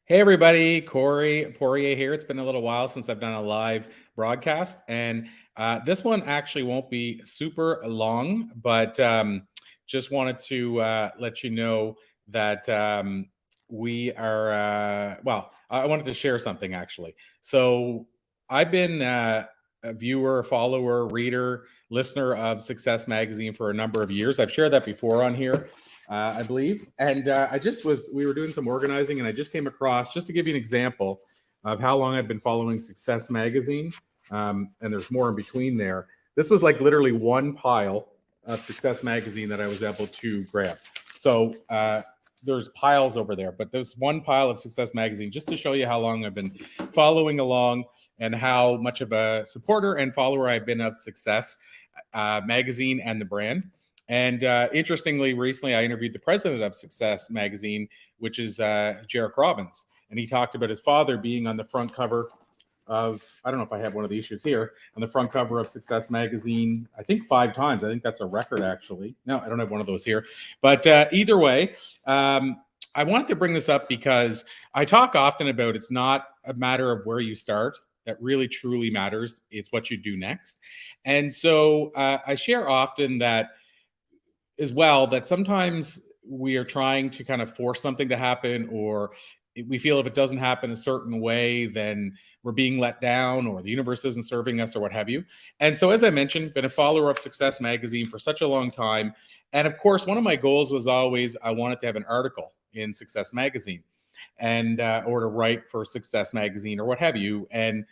Hey everybody, Corey Poirier here. It's been a little while since I've done a live broadcast, and this one actually won't be super long, but just wanted to let you know that we are, I wanted to share something actually. So I've been a viewer, follower, reader, listener of Success Magazine for a number of years. I've shared that before on here, I believe. And we were doing some organizing, and I just came across, just to give you an example of how long I've been following Success Magazine, and there's more in between there. This was like literally one pile of Success Magazine that I was able to grab. So there's piles over there, but there's one pile of Success Magazine just to show you how long I've been following along and how much of a supporter and follower I've been of Success Magazine and the brand. And interestingly, recently I interviewed the president of Success Magazine, which is Jarek Robbins. And he talked about his father being on the front cover of, I don't know if I have one of the issues here, on the front cover of Success Magazine, I think 5 times. I think that's a record, actually. No, I don't have one of those here. But either way, I wanted to bring this up because I talk often about it's not a matter of where you start that really truly matters. It's what you do next. And so I share often that as well, that sometimes we are trying to kind of force something to happen, or we feel if it doesn't happen a certain way, then we're being let down, or the universe isn't serving us, or what have you. And so, as I mentioned, been a follower of Success Magazine for such a long time. And of course, one of my goals was always I wanted to have an article in Success Magazine, and or to write for Success Magazine or what have you. And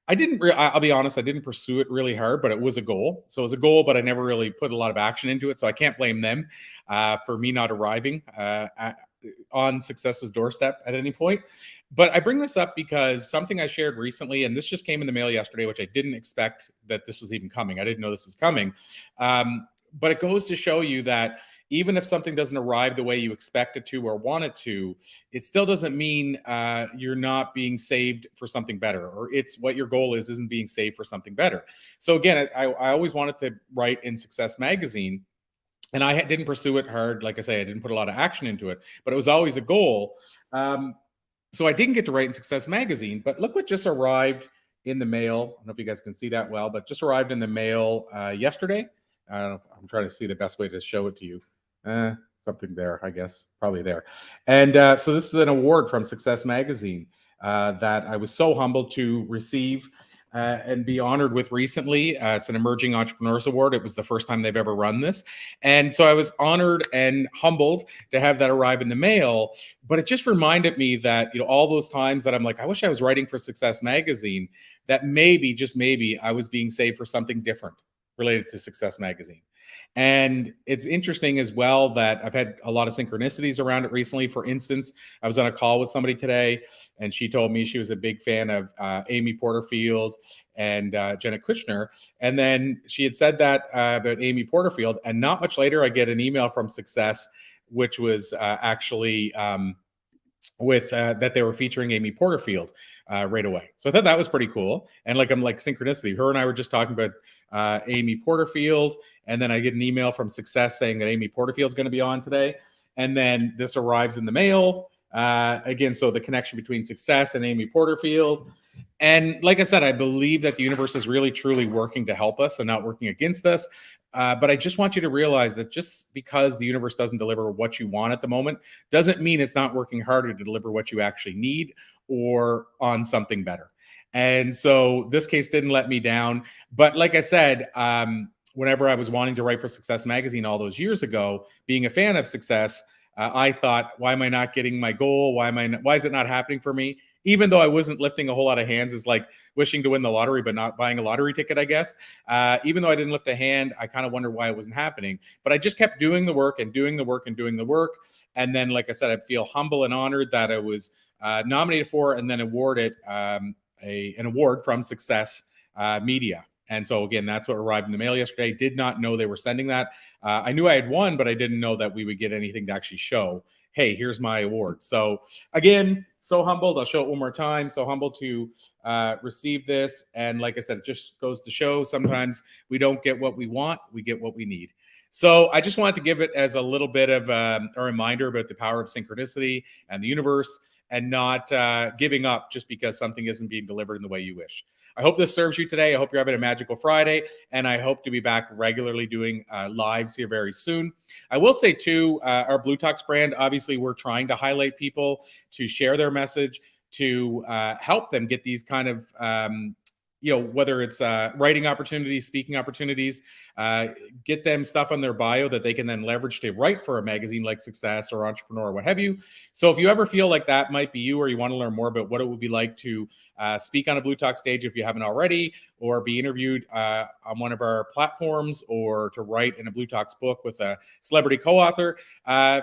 I'll be honest, I didn't pursue it really hard, but it was a goal. So it was a goal, but I never really put a lot of action into it. So I can't blame them for me not arriving on Success's doorstep at any point. But I bring this up because something I shared recently, and this just came in the mail yesterday, which I didn't expect that this was even coming. I didn't know this was coming. But it goes to show you that even if something doesn't arrive the way you expect it to or want it to, it still doesn't mean you're not being saved for something better, or it's what your goal is isn't being saved for something better. So again, I always wanted to write in Success Magazine, and I didn't pursue it hard. Like I say, I didn't put a lot of action into it, but it was always a goal. So I didn't get to write in Success Magazine, but look what just arrived in the mail. I don't know if you guys can see that well, but just arrived in the mail yesterday. I don't know if I'm trying to see the best way to show it to you. Something there, I guess, probably there. And so this is an award from Success Magazine that I was so humbled to receive and be honored with recently. It's an Emerging Entrepreneurs Award. It was the first time they've ever run this. And so I was honored and humbled to have that arrive in the mail. But it just reminded me that, all those times that I'm like, I wish I was writing for Success Magazine, that maybe, just maybe, I was being saved for something different related to Success Magazine. And it's interesting as well that I've had a lot of synchronicities around it recently. For instance, I was on a call with somebody today, and she told me she was a big fan of Amy Porterfield and Jenna Kutcher. And then she had said that about Amy Porterfield. And not much later, I get an email from Success, which was actually with that they were featuring Amy Porterfield right away. So I thought that was pretty cool. And I'm like synchronicity. Her and I were just talking about Amy Porterfield, and then I get an email from Success saying that Amy Porterfield's going to be on today. And then this arrives in the mail again. So the connection between Success and Amy Porterfield. And like I said, I believe that the universe is really, truly working to help us and not working against us. But I just want you to realize that just because the universe doesn't deliver what you want at the moment doesn't mean it's not working harder to deliver what you actually need or on something better. And so this case didn't let me down. But like I said, whenever I was wanting to write for Success Magazine all those years ago, being a fan of Success, I thought, why am I not getting my goal? Why is it not happening for me? Even though I wasn't lifting a whole lot of hands, it's like wishing to win the lottery, but not buying a lottery ticket, I guess. Even though I didn't lift a hand, I kind of wondered why it wasn't happening. But I just kept doing the work and doing the work and doing the work. And then, like I said, I feel humble and honored that I was nominated for and then awarded an award from Success Media. And so, again, that's what arrived in the mail yesterday. Did not know they were sending that. I knew I had won, but I didn't know that we would get anything to actually show, hey, here's my award. So, again, so humbled. I'll show it one more time. So humbled to receive this. And like I said, it just goes to show sometimes we don't get what we want. We get what we need. So I just wanted to give it as a little bit of a reminder about the power of synchronicity and the universe. and not giving up just because something isn't being delivered in the way you wish. I hope this serves you today. I hope you're having a magical Friday, and I hope to be back regularly doing lives here very soon. I will say too, our Blue Talks brand, obviously we're trying to highlight people to share their message, to help them get these kind of whether it's writing opportunities, speaking opportunities, get them stuff on their bio that they can then leverage to write for a magazine like Success or Entrepreneur or what have you. So if you ever feel like that might be you, or you want to learn more about what it would be like to speak on a Blue Talk stage if you haven't already, or be interviewed on one of our platforms, or to write in a Blue Talks book with a celebrity co-author,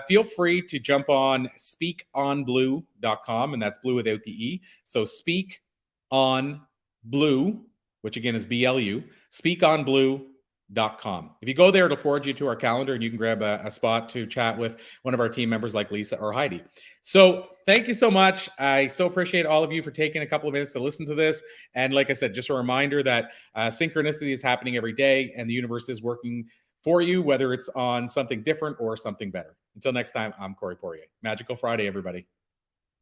feel free to jump on speakonblue.com, and that's blue without the E. So speak on Blue, which again is BLU, speakonblue.com. If you go there, it'll forward you to our calendar, and you can grab a spot to chat with one of our team members like Lisa or Heidi. So thank you so much. I so appreciate all of you for taking a couple of minutes to listen to this. And like I said, just a reminder that synchronicity is happening every day, and the universe is working for you, whether it's on something different or something better. Until next time, I'm Corey Poirier. Magical Friday, everybody.